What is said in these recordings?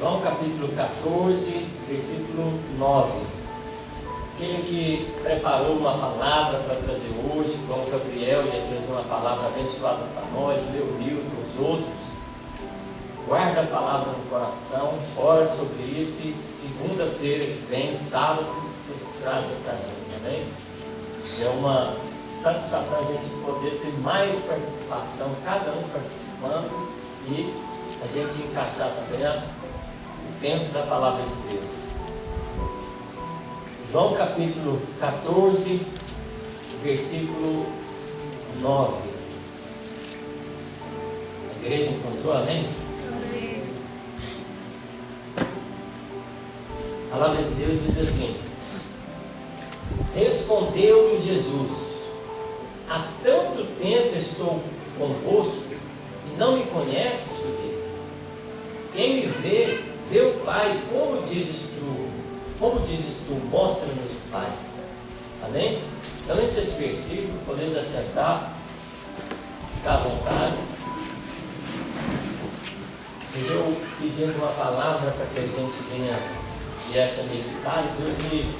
João capítulo 14, versículo 9. Aquele que preparou uma palavra para trazer hoje, como Gabriel ia trazer uma palavra abençoada para nós, leu o livro para os outros, guarda a palavra no coração, ora sobre isso e segunda-feira que vem, sábado, vocês trazem para a gente, amém? É uma satisfação a gente poder ter mais participação, cada um participando e a gente encaixar também o tempo da palavra de Deus. João capítulo 14, versículo 9. A igreja encontrou, amém? Amém. A palavra de Deus diz assim: respondeu-lhe Jesus: há tanto tempo estou convosco e não me conheces, Filipe? Quem me vê, vê o Pai. Como dizes tu, mostra-nos o Pai. Amém? Somente esse versículo, podeis assentar, ficar à vontade. Eu pedindo uma palavra para que a gente viesse a meditar, e Deus me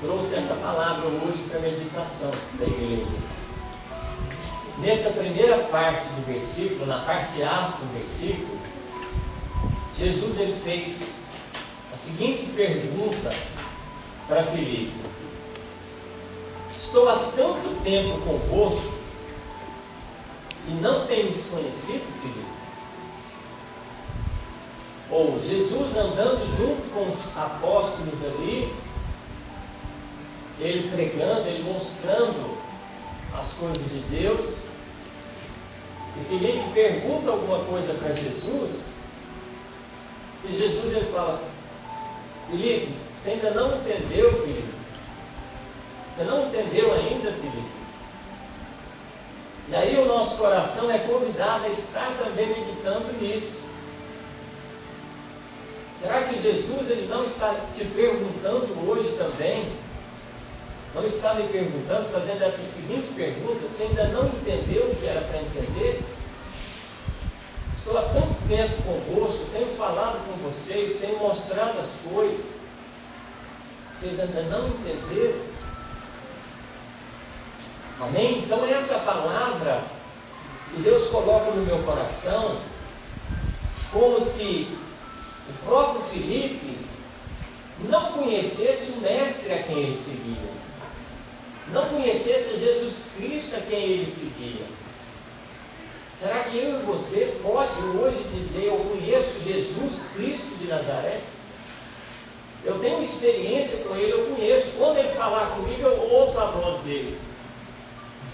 trouxe essa palavra hoje para a meditação da igreja. Nessa primeira parte do versículo, na parte A do versículo, Jesus ele fez a seguinte pergunta para Filipe: estou há tanto tempo convosco e não tens conhecido, Filipe? Ou Jesus andando junto com os apóstolos ali, ele pregando, ele mostrando as coisas de Deus, e Filipe pergunta alguma coisa para Jesus, e Jesus ele fala: Filipe, você ainda não entendeu, Filipe? Você não entendeu ainda, Filipe? E aí o nosso coração é convidado a estar também meditando nisso. Será que Jesus ele não está te perguntando hoje também? Não está me perguntando, fazendo essa seguinte pergunta: você ainda não entendeu o que era para entender? Estou há tanto tempo convosco, tenho falado com vocês, tenho mostrado as coisas, vocês ainda não entenderam? Amém? Então essa palavra que Deus coloca no meu coração, como se o próprio Filipe não conhecesse o mestre a quem ele seguia, não conhecesse Jesus Cristo a quem ele seguia. Será que eu e você pode hoje dizer: eu conheço Jesus Cristo de Nazaré? Eu tenho experiência com Ele, eu conheço. Quando Ele falar comigo, eu ouço a voz dEle.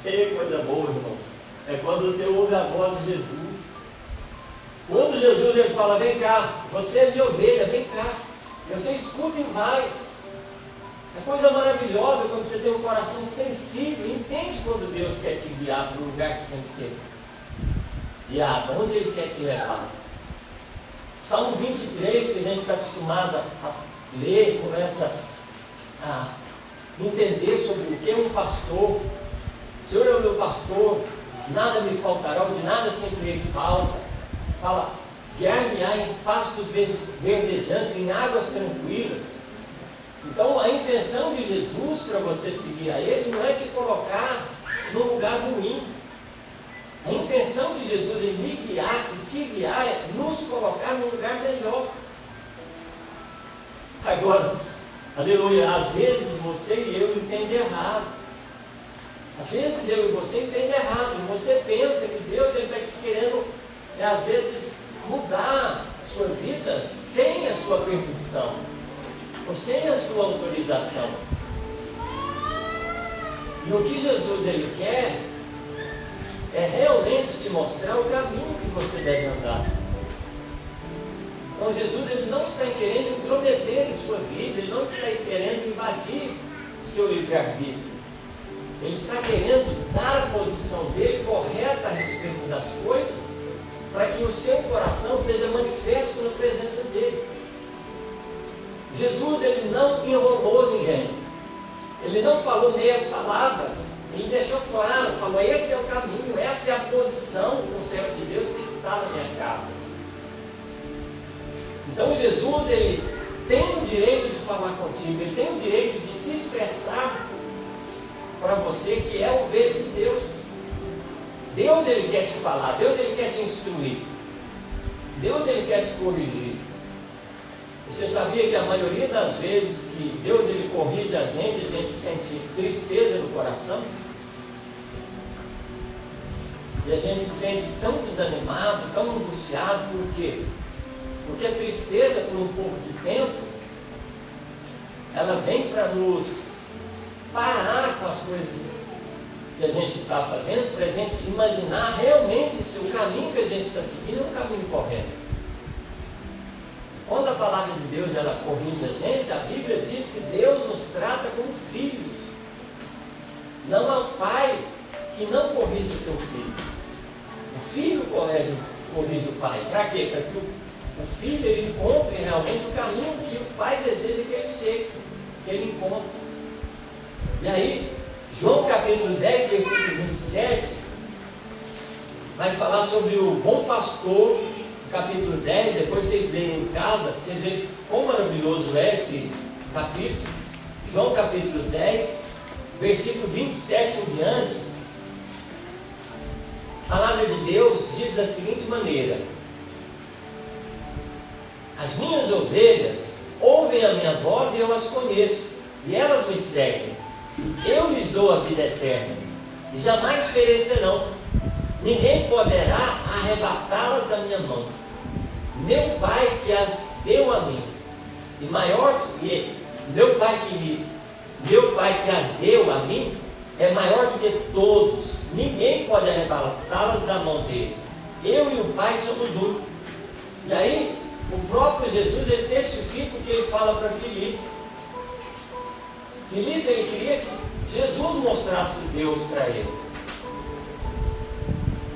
Que coisa boa, irmão. É quando você ouve a voz de Jesus. Quando Jesus ele fala: vem cá, você é minha ovelha, vem cá. E você escuta e vai. É coisa maravilhosa quando você tem um coração sensível e entende quando Deus quer te guiar para o lugar que tem que ser guiado, onde Ele quer te levar. Salmo 23, que a gente está acostumado a ler, começa a entender sobre o que é um pastor. O Senhor é o meu pastor, nada me faltará, de nada sentirei falta. Fala: guiar-me-á em pastos verdejantes, em águas tranquilas. Então a intenção de Jesus para você seguir a Ele não é te colocar num lugar ruim. A intenção de Jesus em me guiar e te guiar é nos colocar num lugar melhor. Agora, aleluia, às vezes você e eu entendem errado. Às vezes eu e você entendem errado. E você pensa que Deus está te querendo, às vezes, mudar a sua vida sem a sua permissão, ou sem a sua autorização. E o que Jesus ele quer é realmente te mostrar o caminho que você deve andar. Então Jesus ele não está querendo intrometer em sua vida, ele não está querendo invadir o seu livre-arbítrio. Ele está querendo dar a posição dele correta a respeito das coisas, para que o seu coração seja manifesto na presença dele. Jesus ele não enrolou ninguém, ele não falou meias palavras. Ele deixou claro, falou: esse é o caminho, essa é a posição que o servo de Deus tem que estar na minha casa. Então Jesus, ele tem o direito de falar contigo, ele tem o direito de se expressar para você que é ovelha de Deus. Deus, ele quer te falar, Deus, ele quer te instruir, Deus, ele quer te corrigir. E você sabia que a maioria das vezes que Deus, ele corrige a gente sente tristeza no coração? E a gente se sente tão desanimado, tão angustiado, por quê? Porque a tristeza, por um pouco de tempo, ela vem para nos parar com as coisas que a gente está fazendo, para a gente imaginar realmente se o caminho que a gente está seguindo é um caminho correto. Quando a palavra de Deus, ela corrige a gente, a Bíblia diz que Deus nos trata como filhos. Não há pai que não corrige seu filho. O filho corrige o pai. Para quê? Para que o filho, ele encontre realmente o caminho que o pai deseja que ele chegue, que ele encontre. E aí, João capítulo 10, versículo 27, vai falar sobre o bom pastor, capítulo 10, depois vocês leem em casa, para vocês verem quão maravilhoso é esse capítulo. João capítulo 10, versículo 27 em diante, a palavra de Deus diz da seguinte maneira: as minhas ovelhas ouvem a minha voz e eu as conheço, e elas me seguem. Eu lhes dou a vida eterna, e jamais perecerão. Ninguém poderá arrebatá-las da minha mão. Meu Pai que as deu a mim, e maior que meu Pai que as deu a mim, é maior do que todos. Ninguém pode arrebatá-las da mão dele. Eu e o Pai somos um. E aí, o próprio Jesus, ele testifica o que ele fala para Filipe. Filipe, ele queria que Jesus mostrasse Deus para ele.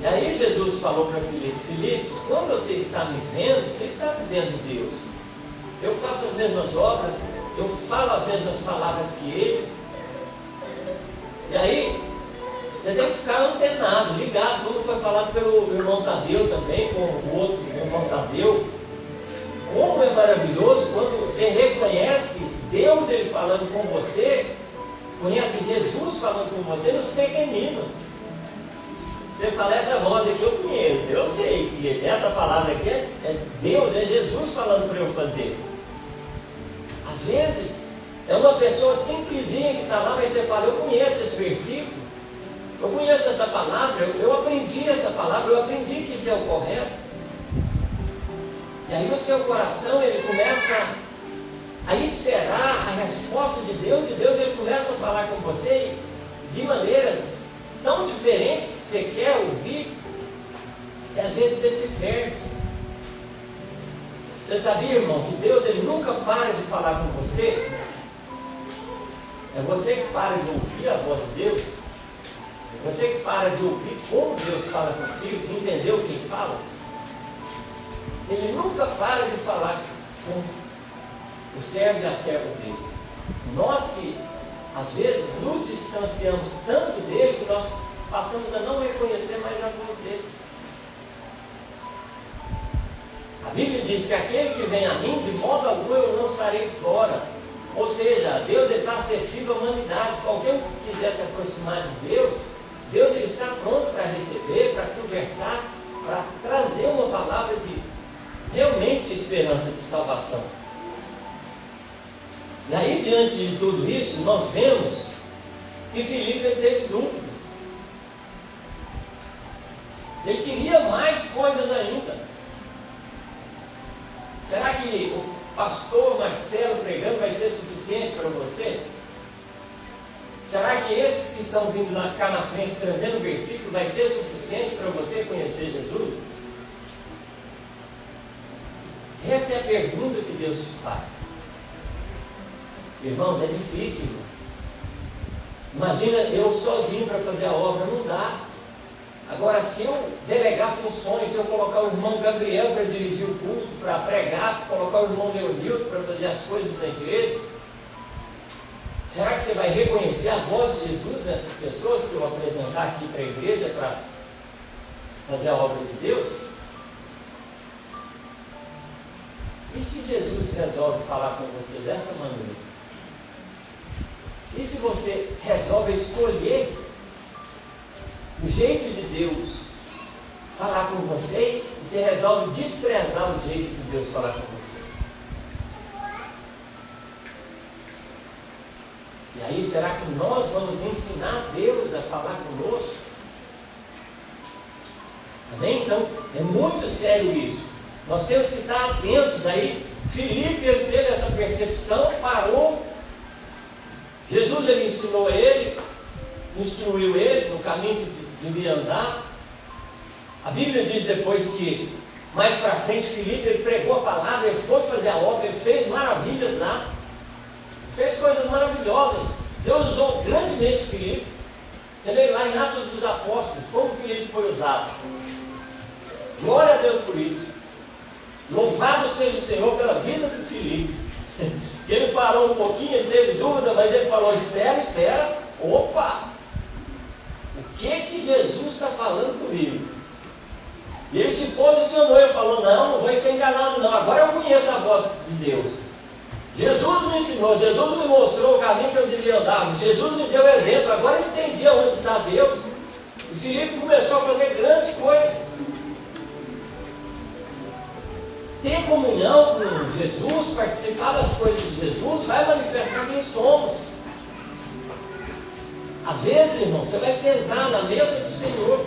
E aí Jesus falou para Filipe: Filipe, quando você está me vendo, você está vendo Deus. Eu faço as mesmas obras, eu falo as mesmas palavras que ele. E aí, você tem que ficar antenado, ligado, como foi falado pelo irmão Tadeu também, com o outro irmão Tadeu. Como é maravilhoso quando você reconhece Deus, ele falando com você, conhece Jesus falando com você nos pequeninos. Você fala: essa voz aqui eu conheço, eu sei que essa palavra aqui é Deus, é Jesus falando para eu fazer. Às vezes, é uma pessoa simplesinha que está lá, mas você fala: eu conheço esse versículo, eu conheço essa palavra, eu aprendi essa palavra, eu aprendi que isso é o correto. E aí o seu coração, ele começa a esperar a resposta de Deus, e Deus, ele começa a falar com você de maneiras tão diferentes que você quer ouvir, e às vezes você se perde. Você sabia, irmão, que Deus, ele nunca para de falar com você? É você que para de ouvir a voz de Deus, é você que para de ouvir como Deus fala contigo, de entender o que ele fala. Ele nunca para de falar com o servo e a serva dele. Nós que, às vezes, nos distanciamos tanto dele, que nós passamos a não reconhecer mais a voz dele. A Bíblia diz que aquele que vem a mim, de modo algum eu o lançarei fora. Ou seja, Deus está acessível à humanidade. Qualquer um que quiser se aproximar de Deus, Deus, ele está pronto para receber, para conversar, para trazer uma palavra de realmente esperança de salvação. E aí, diante de tudo isso, nós vemos que Filipe teve dúvida. Ele queria mais coisas ainda. Será que o pastor Marcelo pregando vai ser suficiente para você? Será que esses que estão vindo cá na frente trazendo o versículo vai ser suficiente para você conhecer Jesus? Essa é a pergunta que Deus te faz. Irmãos, é difícil, irmãos. Imagina eu sozinho para fazer a obra, não dá. Agora, se eu delegar funções, se eu colocar o irmão Gabriel para dirigir o culto, para pregar, colocar o irmão Leonildo para fazer as coisas da igreja, será que você vai reconhecer a voz de Jesus nessas pessoas que eu vou apresentar aqui para a igreja para fazer a obra de Deus? E se Jesus resolve falar com você dessa maneira? E se você resolve escolher o jeito de Deus falar com você e você resolve desprezar o jeito de Deus falar com você? E aí, será que nós vamos ensinar Deus a falar conosco? Amém? Então, é muito sério isso. Nós temos que estar atentos aí. Filipe, ele teve essa percepção, parou. Jesus, ele ensinou ele, instruiu ele no caminho que devia andar. A Bíblia diz depois que, mais para frente, Filipe, ele pregou a palavra, ele foi fazer a obra, ele fez maravilhas lá. Fez coisas maravilhosas. Deus usou grandemente Filipe. Você lê lá em Atos dos Apóstolos, como Filipe foi usado. Glória a Deus por isso. Louvado seja o Senhor pela vida de Filipe. Ele parou um pouquinho, ele teve dúvida, mas ele falou, espera. Opa! O que Jesus está falando comigo? E ele se posicionou, ele falou, não vou ser enganado não. Agora eu conheço a voz de Deus. Jesus me ensinou, Jesus me mostrou o caminho que eu devia andar, Jesus me deu exemplo, agora eu entendi onde está Deus. E Filipe começou a fazer grandes coisas. Ter comunhão com Jesus, participar das coisas de Jesus, vai manifestar quem somos. Às vezes, irmão, você vai sentar na mesa do Senhor,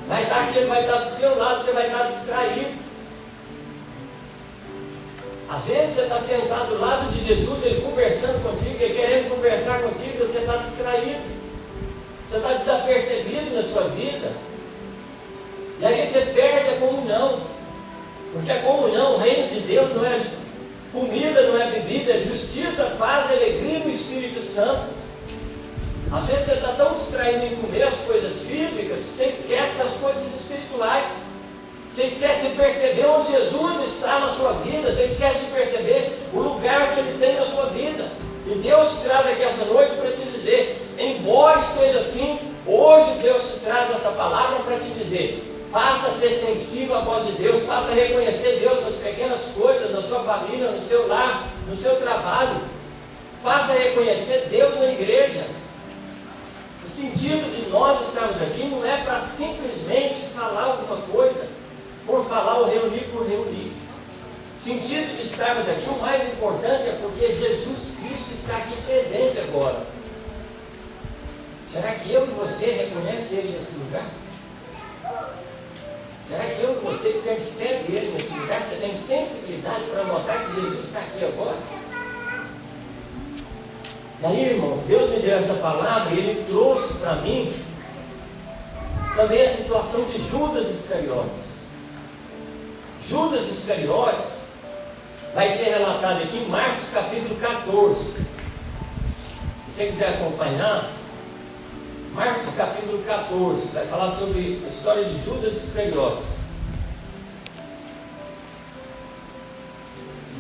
vai estar aqui, ele vai estar do seu lado, você vai estar distraído. Às vezes você está sentado do lado de Jesus, ele conversando contigo, ele querendo conversar contigo, você está distraído, você está desapercebido na sua vida, e aí você perde a comunhão, porque a comunhão, o reino de Deus não é comida, não é bebida, é justiça, paz, alegria no Espírito Santo. Às vezes você está tão distraído em comer as coisas físicas, que você esquece das coisas espirituais. Você esquece de perceber onde Jesus está na sua vida. Você esquece de perceber o lugar que Ele tem na sua vida. E Deus te traz aqui essa noite para te dizer, embora esteja assim, hoje Deus te traz essa palavra para te dizer, passa a ser sensível à voz de Deus, passa a reconhecer Deus nas pequenas coisas, na sua família, no seu lar, no seu trabalho. Passa a reconhecer Deus na igreja. O sentido de nós estarmos aqui não é para simplesmente falar alguma coisa, por falar ou reunir por reunir. O sentido de estarmos aqui, o mais importante é porque Jesus Cristo está aqui presente agora. Será que eu e você reconhecem Ele nesse lugar? Será que eu e você percebe Ele nesse lugar? Você tem sensibilidade para notar que Jesus está aqui agora? E aí, irmãos, Deus me deu essa palavra e Ele trouxe para mim também a situação de Judas Iscariotes. Judas Iscariotes vai ser relatado aqui em Marcos capítulo 14. Se você quiser acompanhar, Marcos capítulo 14 vai falar sobre a história de Judas Iscariotes.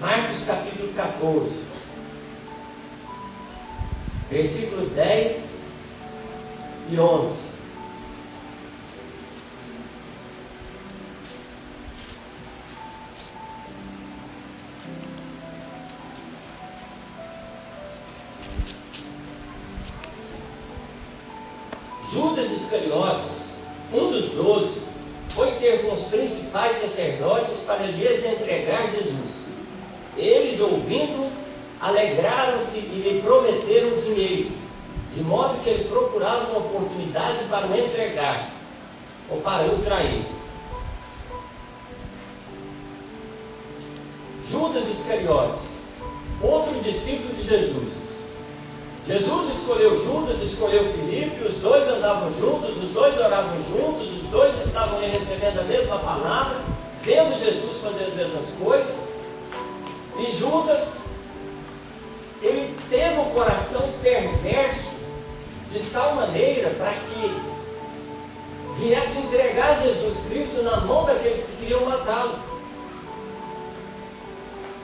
Marcos capítulo 14, versículo 10 e 11. Judas Iscariotes, um dos 12, foi ter com os principais sacerdotes para lhes entregar Jesus. Eles, ouvindo, alegraram-se e lhe prometeram dinheiro, de modo que ele procurava uma oportunidade para o entregar, ou para o trair. Judas Iscariotes, outro discípulo de Jesus. Jesus escolheu Judas, escolheu Filipe, os dois andavam juntos, os dois oravam juntos, os dois estavam recebendo a mesma palavra, vendo Jesus fazer as mesmas coisas. E Judas, ele teve o coração perverso de tal maneira para que viesse entregar Jesus Cristo na mão daqueles que queriam matá-lo.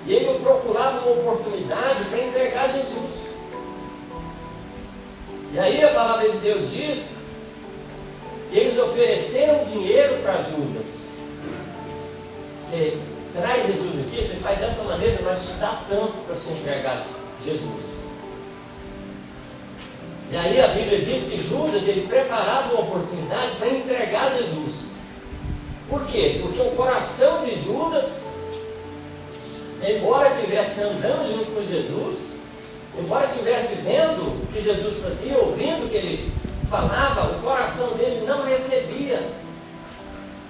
E ele procurava uma oportunidade para entregar Jesus. E aí a palavra de Deus diz que eles ofereceram dinheiro para Judas. Você traz Jesus aqui, você faz dessa maneira, vai te dar tanto para se entregar a Jesus. E aí a Bíblia diz que Judas, ele preparava uma oportunidade para entregar Jesus. Por quê? Porque o coração de Judas, embora estivesse andando junto com Jesus, embora estivesse vendo o que Jesus fazia, ouvindo o que ele falava, o coração dele não recebia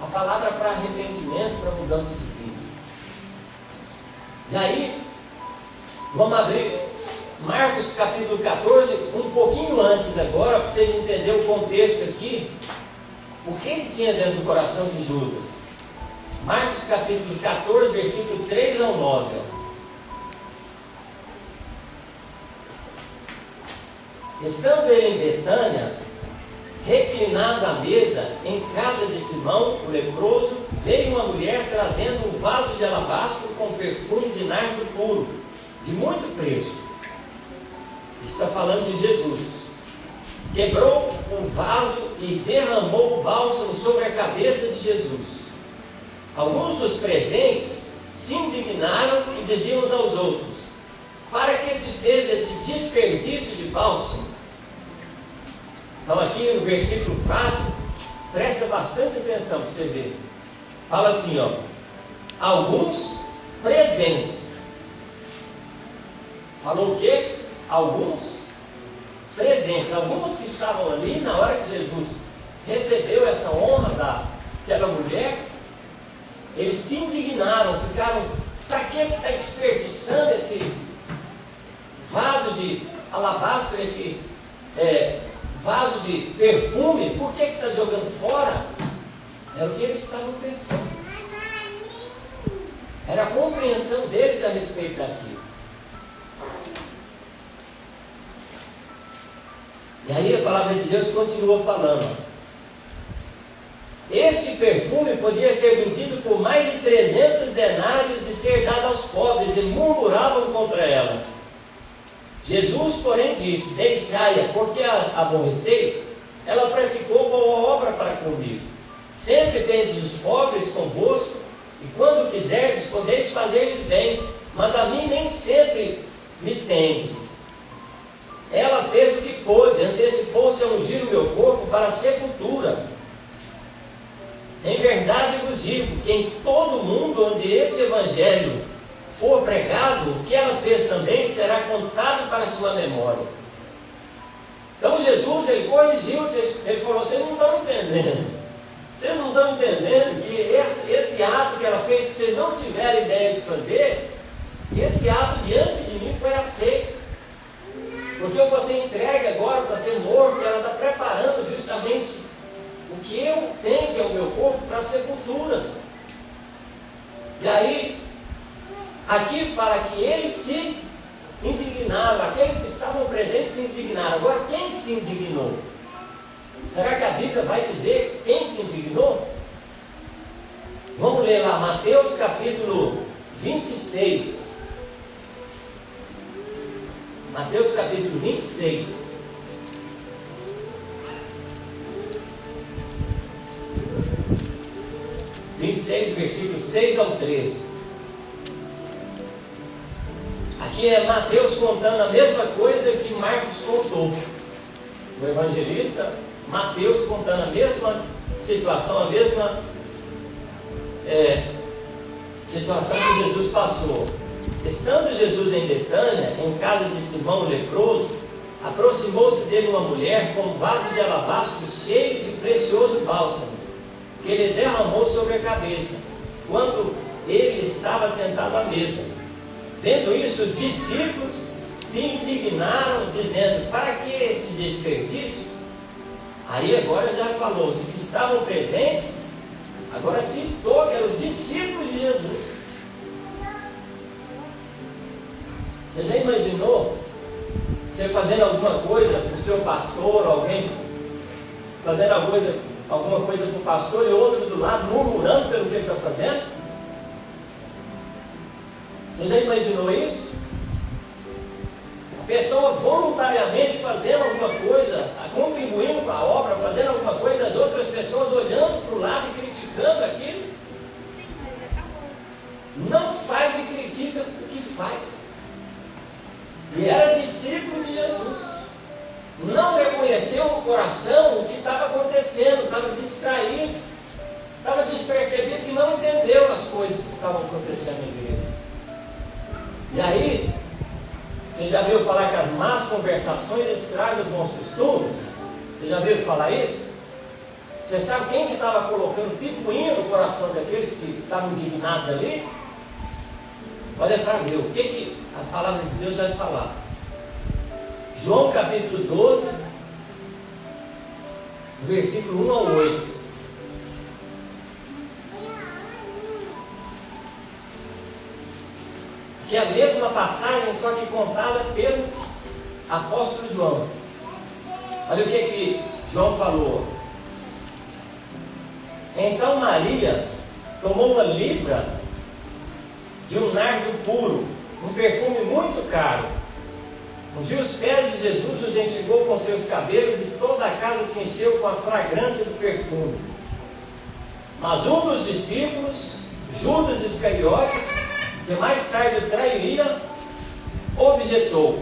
a palavra para arrependimento, para mudança de vida. E aí, vamos abrir Marcos capítulo 14, um pouquinho antes agora, para vocês entenderem o contexto aqui, o que ele tinha dentro do coração de Judas. Marcos capítulo 14, versículo 3 ao 9. Estando ele em Betânia, reclinado à mesa, em casa de Simão, o leproso, veio uma mulher trazendo um vaso de alabastro com perfume de nardo puro, de muito preço. Está falando de Jesus. Quebrou o vaso e derramou o bálsamo sobre a cabeça de Jesus. Alguns dos presentes se indignaram e diziam uns aos outros: para que se fez esse desperdício de bálsamo? Então aqui no versículo 4, presta bastante atenção para você ver. Fala assim, alguns presentes. Falou o quê? Alguns presentes. Alguns que estavam ali na hora que Jesus recebeu essa honra daquela mulher, eles se indignaram, ficaram: para que está desperdiçando esse vaso de alabastro, esse vaso de perfume? Por que está jogando fora? Era o que eles estavam pensando. Era a compreensão deles a respeito daquilo. E aí a palavra de Deus continua falando: esse perfume podia ser vendido por mais de 300 denários e ser dado aos pobres, e murmuravam contra ela. Jesus, porém, disse: deixai-a, porque a aborreceis. Ela praticou boa obra para comigo. Sempre tendes os pobres convosco, e quando quiserdes podeis fazer-lhes bem, mas a mim nem sempre me tendes. Ela fez o que pôde, antecipou-se a ungir o meu corpo para a sepultura. Em verdade vos digo que em todo mundo onde este evangelho for pregado, o que ela fez também será contado para sua memória. Então Jesus, ele corrigiu, ele falou: vocês não estão entendendo. Vocês não estão entendendo que esse ato que ela fez, se vocês não tiverem ideia de fazer, esse ato diante de mim foi aceito. Porque eu vou ser entregue agora para ser morto, e ela está preparando justamente o que eu tenho, que é o meu corpo, para a sepultura. E aí, aqui fala que eles se indignaram, aqueles que estavam presentes se indignaram. Agora, quem se indignou? Será que a Bíblia vai dizer quem se indignou? Vamos ler lá, Mateus capítulo 26. Mateus capítulo 26. Do versículo 6 ao 13. Aqui é Mateus contando a mesma coisa que Marcos contou. O evangelista Mateus contando a mesma situação, a mesma situação que Jesus passou. Estando Jesus em Betânia, em casa de Simão o leproso, aproximou-se dele uma mulher com um vaso de alabastro cheio de precioso bálsamo, que ele derramou sobre a cabeça, quando ele estava sentado à mesa. Vendo isso, os discípulos se indignaram, dizendo: para que esse desperdício? Aí agora já falou, os que estavam presentes, agora citou que eram os discípulos de Jesus. Você já imaginou você fazendo alguma coisa para o seu pastor, alguém fazendo alguma coisa para o pastor e outro do lado murmurando pelo que ele está fazendo? Você já imaginou isso? A pessoa voluntariamente fazendo alguma coisa, contribuindo para a obra, fazendo alguma coisa, as outras pessoas olhando para o lado e criticando aquilo. critica o que faz. E era discípulo de Jesus. Não reconheceu no coração o que estava acontecendo, estava distraído, estava despercebido e não entendeu as coisas que estavam acontecendo na igreja. E aí, você já viu falar que as más conversações estragam os bons costumes? Você já viu falar isso? Você sabe quem que estava colocando picuinha no coração daqueles que estavam indignados ali? Olha para ver o que a palavra de Deus vai falar. João capítulo 12, versículo 1 ao 8. Que é a mesma passagem, só que contada pelo apóstolo João. Olha o que João falou. Então Maria tomou uma libra de um nardo puro, um perfume muito caro. Ungiu os pés de Jesus, os enxugou com seus cabelos e toda a casa se encheu com a fragrância do perfume. Mas um dos discípulos, Judas Iscariotes, que mais tarde o trairia, objetou: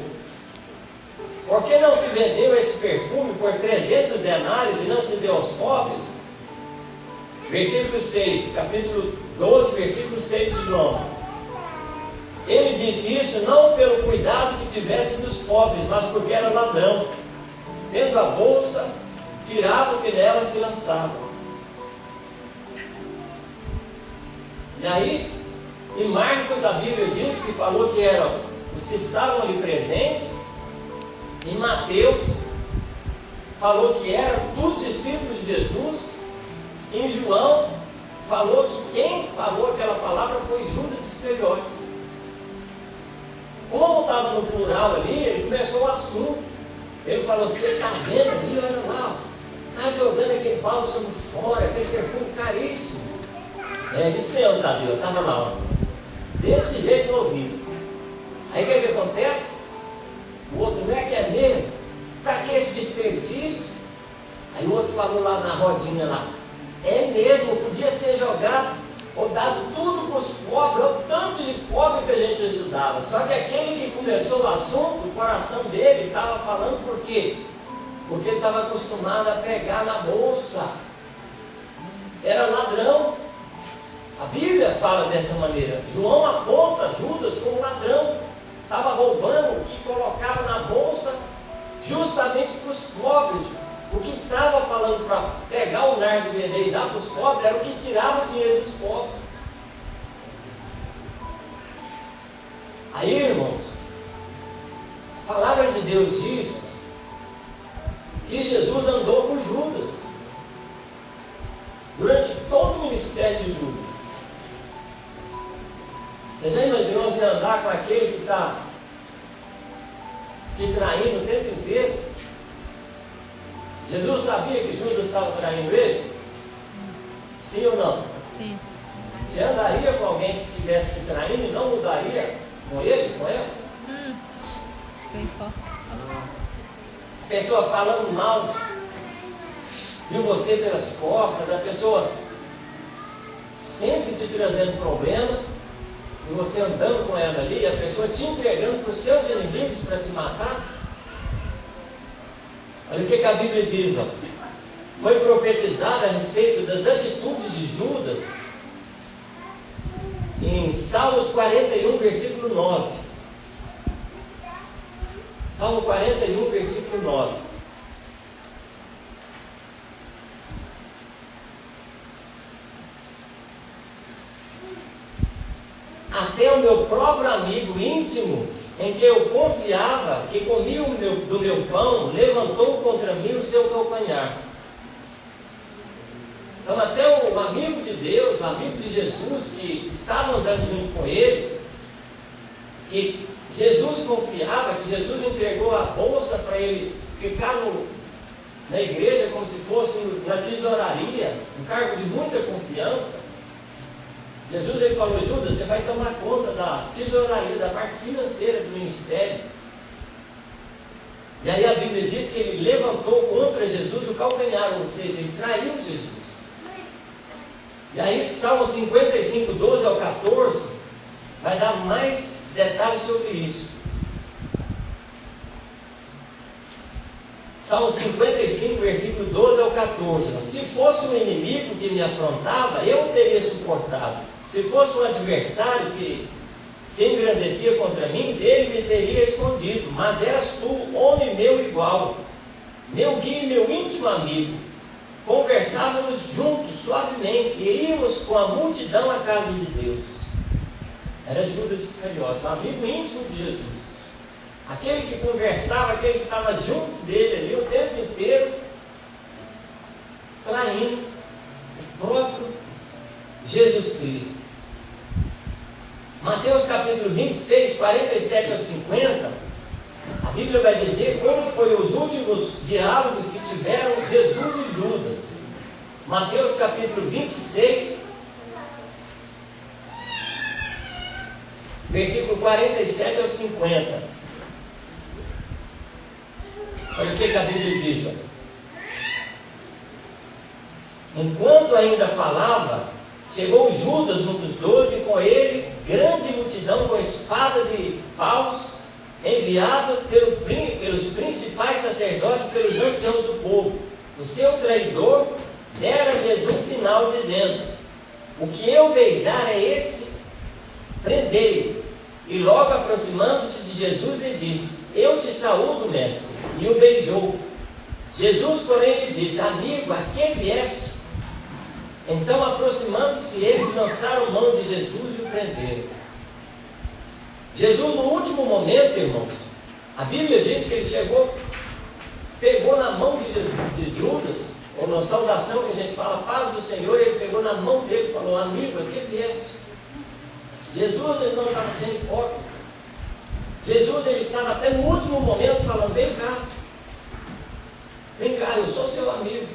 por que não se vendeu esse perfume por 300 denários e não se deu aos pobres? Versículo 6, capítulo 12, versículo 6 de João. Ele disse isso não pelo cuidado que tivesse dos pobres, mas porque era ladrão. Tendo a bolsa, tirava o que nela se lançava. E aí, em Marcos, a Bíblia diz que falou que eram os que estavam ali presentes. Em Mateus, falou que eram dos discípulos de Jesus. Em João, falou que quem falou aquela palavra foi Judas Iscariotes. Como estava no plural ali, ele começou o assunto. Ele falou: você está vendo ali, olha lá, está jogando aquele bálsamo fora, aquele perfume caríssimo. É isso mesmo, Davi, eu estava lá, desse jeito no ouvido. Aí o que acontece? O outro: não é que é mesmo? Para que esse desperdício? Aí o outro falou lá na rodinha lá: é mesmo, podia ser jogado ou dado tudo para os pobres, o tanto de pobre que a gente ajudava. Só que aquele que começou o assunto, o coração dele estava falando por quê? Porque ele estava acostumado a pegar na bolsa. Era ladrão. A Bíblia fala dessa maneira. João aponta Judas como ladrão. Estava roubando o que colocava na bolsa justamente para os pobres. O que estava falando para pegar o nardo e vender e dar para os pobres era o que tirava o dinheiro dos pobres. Aí, irmãos, a palavra de Deus diz que Jesus andou com Judas durante todo o ministério de Judas. Você já imaginou você andar com aquele que está te traindo o tempo inteiro? Jesus sabia que Judas estava traindo ele? Sim ou não? Sim. Você andaria com alguém que estivesse te traindo e não mudaria com ele, com ela? Acho que eu informo. A pessoa falando mal de você pelas costas, a pessoa sempre te trazendo problema, e você andando com ela ali, a pessoa te entregando para os seus inimigos para te matar. Olha o que a Bíblia diz, ó. Foi profetizado a respeito das atitudes de Judas em Salmos 41, versículo 9. Salmo 41, versículo 9. Até o meu próprio amigo íntimo, em que eu confiava, que comia do meu pão, levantou contra mim o seu calcanhar. Então até o amigo de Deus, o amigo de Jesus, que estava andando junto com ele, que Jesus confiava, que Jesus entregou a bolsa para ele ficar na igreja como se fosse na tesouraria, um cargo de muita confiança. Jesus ele falou: Judas, você vai tomar conta da tesouraria, da parte financeira do ministério. E aí a Bíblia diz que ele levantou contra Jesus o calcanhar, ou seja, ele traiu Jesus. E aí Salmo 55, 12 ao 14, vai dar mais detalhes sobre isso. Salmo 55, versículo 12 ao 14. Se fosse um inimigo que me afrontava, eu o teria suportado. Se fosse um adversário que se engrandecia contra mim, dele me teria escondido. Mas eras tu, homem meu igual, meu guia e meu íntimo amigo. Conversávamos juntos, suavemente, e íamos com a multidão à casa de Deus. Era Judas Iscariotes, um amigo íntimo de Jesus. Aquele que conversava, aquele que estava junto dele ali o tempo inteiro, traindo o próprio Jesus Cristo. Mateus capítulo 26, 47 ao 50, a Bíblia vai dizer como foram os últimos diálogos que tiveram Jesus e Judas. Mateus capítulo 26, versículo 47 ao 50. Olha o que a Bíblia diz. Enquanto ainda falava, chegou Judas, um dos 12, e com ele grande multidão com espadas e paus, enviado pelos principais sacerdotes e pelos anciãos do povo. O seu traidor dera-lhes um sinal, dizendo: o que eu beijar é esse, prendei-o. E logo aproximando-se de Jesus, lhe disse: eu te saúdo, mestre. E o beijou. Jesus, porém, lhe disse: amigo, a que vieste? Então, aproximando-se eles, lançaram mão de Jesus e o prenderam. Jesus, no último momento, irmãos, a Bíblia diz que ele chegou, pegou na mão de Judas, ou na saudação que a gente fala, paz do Senhor, ele pegou na mão dele e falou: amigo, a que vieste? Jesus, ele não estava sendo hipócrita. Jesus, ele estava até no último momento falando: vem cá, eu sou seu amigo,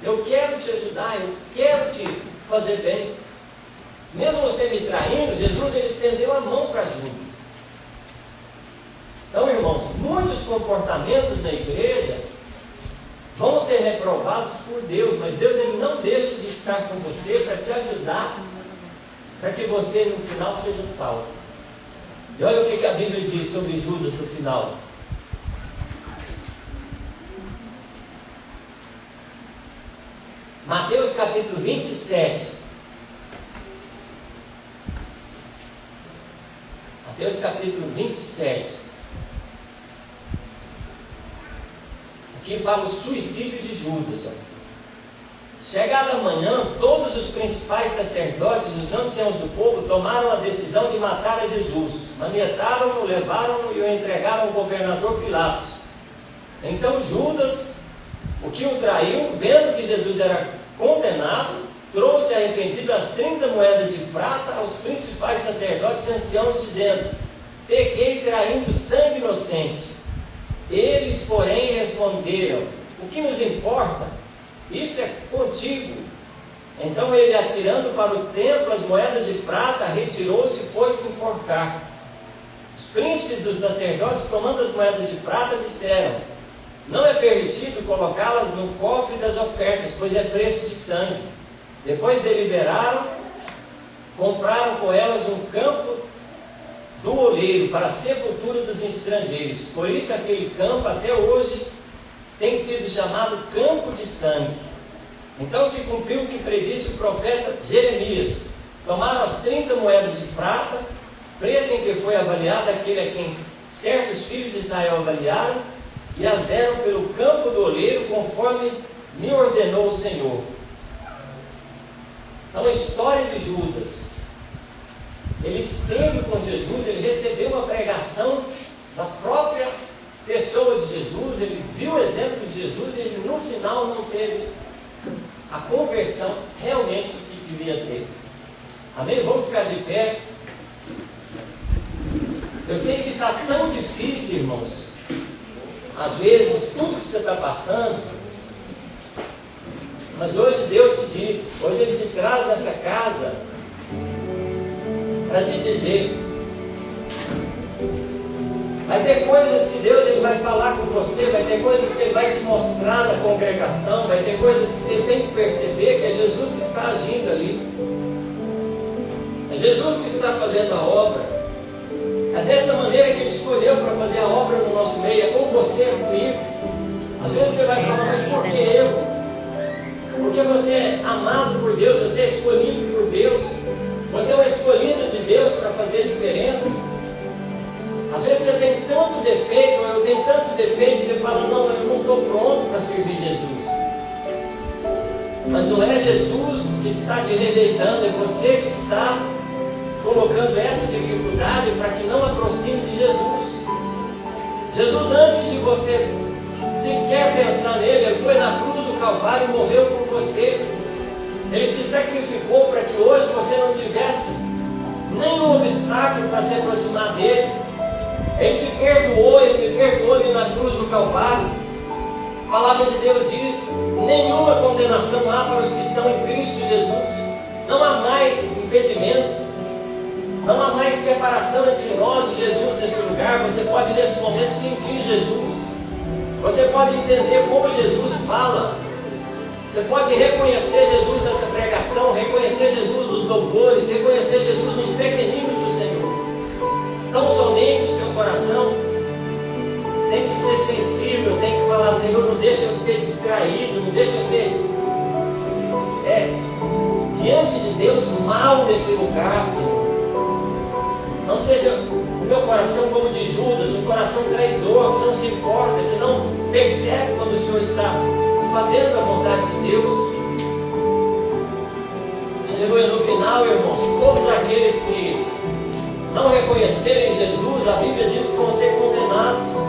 eu quero te ajudar, eu quero te fazer bem. Mesmo você me traindo, Jesus, ele estendeu a mão para Judas. Então, irmãos, muitos comportamentos na igreja vão ser reprovados por Deus, mas Deus, ele não deixa de estar com você para te ajudar, para que você no final seja salvo. E olha o que a Bíblia diz sobre Judas no final. Mateus capítulo 27. Mateus capítulo 27. Aqui fala o suicídio de Judas. Chegada a manhã, todos os principais sacerdotes e os anciãos do povo tomaram a decisão de matar a Jesus. Manietaram-no, levaram-no e o entregaram ao governador Pilatos. Então Judas, o que o traiu, vendo que Jesus era condenado, trouxe arrependido as 30 moedas de prata aos principais sacerdotes e anciãos, dizendo: pequei traindo sangue inocente. Eles, porém, responderam: o que nos importa? Isso é contigo. Então ele, atirando para o templo as moedas de prata, retirou-se e foi se enforcar. Os príncipes dos sacerdotes, tomando as moedas de prata, disseram: não é permitido colocá-las no cofre das ofertas, pois é preço de sangue. Depois deliberaram, compraram com elas um campo do oleiro para a sepultura dos estrangeiros. Por isso aquele campo até hoje tem sido chamado campo de sangue. Então se cumpriu o que predisse o profeta Jeremias. Tomaram as 30 moedas de prata, preço em que foi avaliado aquele a quem certos filhos de Israel avaliaram, e as deram pelo campo do oleiro, conforme me ordenou o Senhor. Então a história de Judas, ele esteve com Jesus, ele recebeu uma pregação da própria pessoa de Jesus, ele viu o exemplo de Jesus e ele no final não teve a conversão realmente que devia ter. Amém? Vamos ficar de pé. Eu sei que está tão difícil, irmãos, às vezes tudo que você está passando, mas hoje Deus te diz, hoje Ele te traz nessa casa para te dizer: vai ter coisas que Deus ele vai falar com você, vai ter coisas que Ele vai te mostrar na congregação, vai ter coisas que você tem que perceber que é Jesus que está agindo ali. É Jesus que está fazendo a obra. É dessa maneira que Ele escolheu para fazer a obra no nosso meio. É com você, é comigo. Às vezes você vai falar, mas por que eu? Porque você é amado por Deus, você é escolhido por Deus. Você é um escolhido de Deus para fazer a diferença. Às vezes você tem tanto defeito, ou eu tenho tanto defeito, você fala, não, eu não estou pronto para servir Jesus. Mas não é Jesus que está te rejeitando, é você que está colocando essa dificuldade para que não aproxime de Jesus. Jesus, antes de você sequer pensar nele, Ele foi na cruz do Calvário e morreu por você. Ele se sacrificou para que hoje você não tivesse nenhum obstáculo para se aproximar dele. Ele te perdoou, Ele me perdoou ali na cruz do Calvário. A palavra de Deus diz, nenhuma condenação há para os que estão em Cristo Jesus. Não há mais impedimento, não há mais separação entre nós e Jesus nesse lugar. Você pode nesse momento sentir Jesus. Você pode entender como Jesus fala. Você pode reconhecer Jesus nessa pregação, reconhecer Jesus nos louvores, reconhecer Jesus nos pequeninos do Senhor. Tão somente o seu coração tem que ser sensível, tem que falar, Senhor, não deixa eu ser distraído, não deixa eu ser diante de Deus mal nesse lugar, Senhor. Não seja o meu coração como de Judas, um coração traidor, que não se importa, que não percebe quando o Senhor está fazendo a vontade de Deus. Aleluia. No final, irmãos, todos aqueles que não reconhecerem Jesus, a Bíblia diz que vão ser condenados.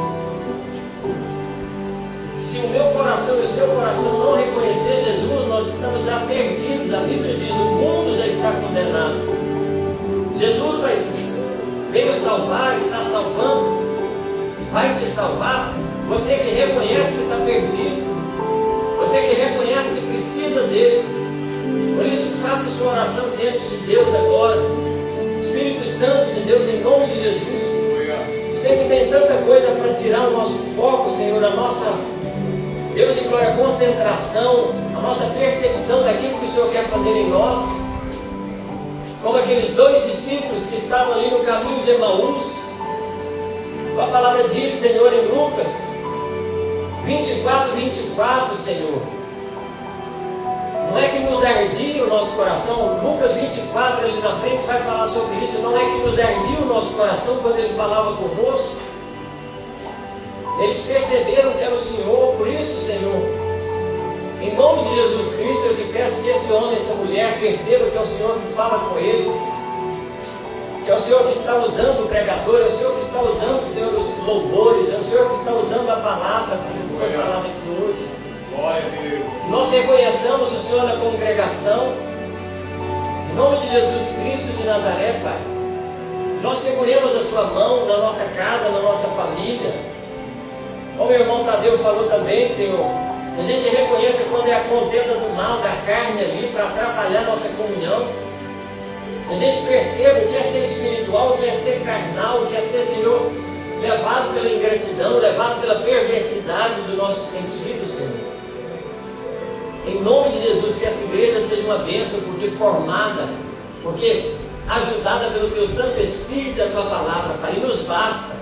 Se o meu coração e o seu coração não reconhecer Jesus, nós estamos já perdidos. A Bíblia diz, o mundo já está condenado. Jesus veio salvar, está salvando, vai te salvar. Você que reconhece que está perdido, você que reconhece que precisa dele. Por isso, faça sua oração diante de Deus agora. Espírito Santo de Deus, em nome de Jesus. Eu sei que tem tanta coisa para tirar o nosso foco, Senhor, a nossa, Deus de glória, concentração, a nossa percepção daquilo que o Senhor quer fazer em nós. Como aqueles dois discípulos que estavam ali no caminho de Emaús. A palavra diz, Senhor, em Lucas 24, Senhor. Não é que nos ardia o nosso coração. Lucas 24, ali na frente, vai falar sobre isso. Não é que nos ardia o nosso coração quando Ele falava conosco. Eles perceberam que era o Senhor. Por isso, Senhor, em nome de Jesus Cristo, eu te peço que esse homem, essa mulher percebam que é o Senhor que fala com eles, que é o Senhor que está usando o pregador, é o Senhor que está usando, Senhor, os louvores, é o Senhor que está usando a palavra, Senhor, que foi falada aqui hoje. Glória a Deus. Nós reconheçamos o Senhor na congregação, em nome de Jesus Cristo de Nazaré, Pai. Nós seguremos a sua mão na nossa casa, na nossa família. Como o irmão Tadeu falou também, Senhor, a gente reconheça quando é a contenda do mal, da carne ali, para atrapalhar nossa comunhão. A gente perceba o que é ser espiritual, o que é ser carnal, o que é ser, Senhor, levado pela ingratidão, levado pela perversidade do nosso sentido, Senhor. Em nome de Jesus, que essa igreja seja uma bênção, porque formada, porque ajudada pelo Teu Santo Espírito e a Tua Palavra, Pai, e nos basta.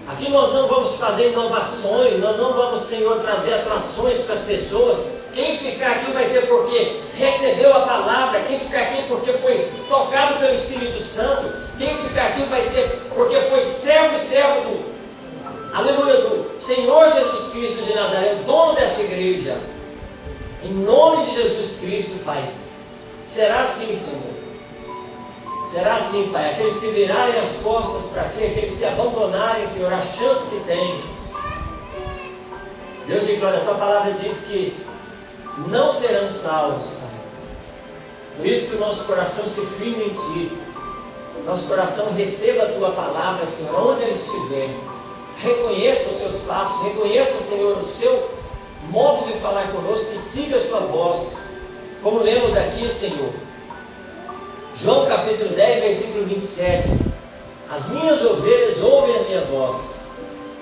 Aqui nós não vamos fazer inovações, nós não vamos, Senhor, trazer atrações para as pessoas. Quem ficar aqui vai ser porque recebeu a palavra, quem ficar aqui porque foi tocado pelo Espírito Santo, quem ficar aqui vai ser porque foi servo e servo do, aleluia, do Senhor Jesus Cristo de Nazaré, o dono dessa igreja. Em nome de Jesus Cristo, Pai, será assim, Senhor. Será assim, Pai, aqueles que virarem as costas para Ti, aqueles que abandonarem, Senhor, a chance que têm. Deus de glória, a Tua palavra diz que não serão salvos, Pai. Por isso que o nosso coração se firme em Ti. Nosso coração receba a Tua palavra, Senhor, onde Ele estiver. Reconheça os Seus passos, reconheça, Senhor, o Seu modo de falar conosco e siga a Sua voz. Como lemos aqui, Senhor, João capítulo 10, versículo 27. As minhas ovelhas ouvem a minha voz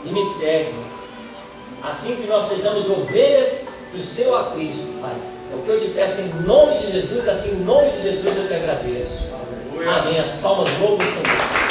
e me seguem. Assim que nós sejamos ovelhas do Seu aprisco, Pai. É o que eu te peço em nome de Jesus, assim em nome de Jesus eu te agradeço. Amém. As palmas louvam o Senhor.